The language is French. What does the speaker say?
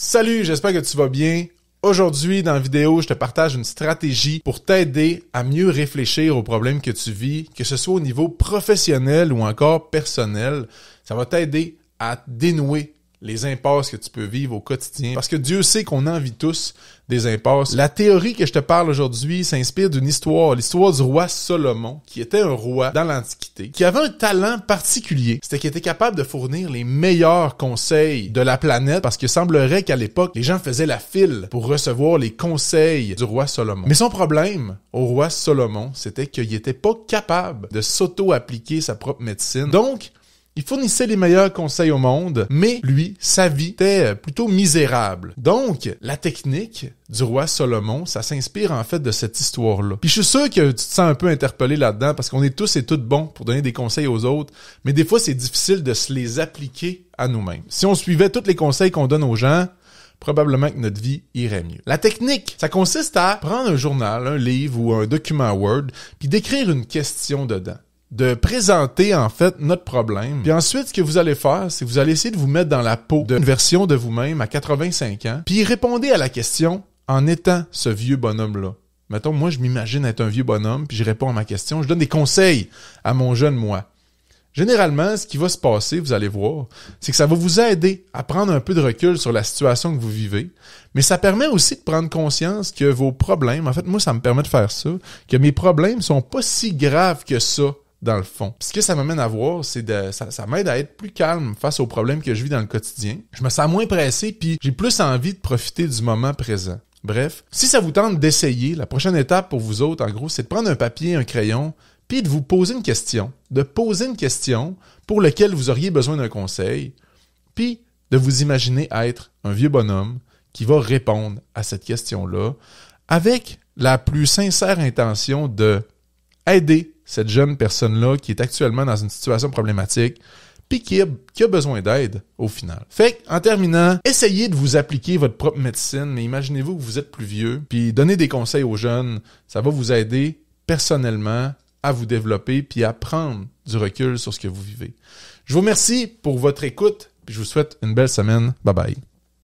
Salut, j'espère que tu vas bien. Aujourd'hui, dans la vidéo, je te partage une stratégie pour t'aider à mieux réfléchir aux problèmes que tu vis, que ce soit au niveau professionnel ou encore personnel. Ça va t'aider à dénouer les impasses que tu peux vivre au quotidien. Parce que Dieu sait qu'on en vit tous des impasses. La théorie que je te parle aujourd'hui s'inspire d'une histoire, l'histoire du roi Salomon, qui était un roi dans l'Antiquité, qui avait un talent particulier. C'était qu'il était capable de fournir les meilleurs conseils de la planète, parce qu'il semblerait qu'à l'époque, les gens faisaient la file pour recevoir les conseils du roi Salomon. Mais son problème au roi Salomon, c'était qu'il n'était pas capable de s'auto-appliquer sa propre médecine. Donc, il fournissait les meilleurs conseils au monde, mais lui, sa vie était plutôt misérable. Donc, la technique du roi Salomon, ça s'inspire en fait de cette histoire-là. Puis je suis sûr que tu te sens un peu interpellé là-dedans parce qu'on est tous et toutes bons pour donner des conseils aux autres, mais des fois, c'est difficile de se les appliquer à nous-mêmes. Si on suivait tous les conseils qu'on donne aux gens, probablement que notre vie irait mieux. La technique, ça consiste à prendre un journal, un livre ou un document Word, puis d'écrire une question dedans, de présenter en fait notre problème. Puis ensuite, ce que vous allez faire, c'est que vous allez essayer de vous mettre dans la peau d'une version de vous-même à 85 ans, puis répondez à la question en étant ce vieux bonhomme-là. Mettons, moi, je m'imagine être un vieux bonhomme, puis je réponds à ma question, je donne des conseils à mon jeune moi. Généralement, ce qui va se passer, vous allez voir, c'est que ça va vous aider à prendre un peu de recul sur la situation que vous vivez, mais ça permet aussi de prendre conscience que vos problèmes, en fait, moi, ça me permet de faire ça, que mes problèmes sont pas si graves que ça, dans le fond. Puis ce que ça m'amène à voir, c'est ça m'aide à être plus calme face aux problèmes que je vis dans le quotidien. Je me sens moins pressé, puis j'ai plus envie de profiter du moment présent. Bref, si ça vous tente d'essayer, la prochaine étape pour vous autres, en gros, c'est de prendre un papier, un crayon, puis de vous poser une question, de poser une question pour laquelle vous auriez besoin d'un conseil, puis de vous imaginer être un vieux bonhomme qui va répondre à cette question-là avec la plus sincère intention de aider cette jeune personne-là qui est actuellement dans une situation problématique puis qui a besoin d'aide au final. Fait qu'en terminant, essayez de vous appliquer votre propre médecine, mais imaginez-vous que vous êtes plus vieux, puis donnez des conseils aux jeunes, ça va vous aider personnellement à vous développer puis à prendre du recul sur ce que vous vivez. Je vous remercie pour votre écoute, puis je vous souhaite une belle semaine. Bye bye.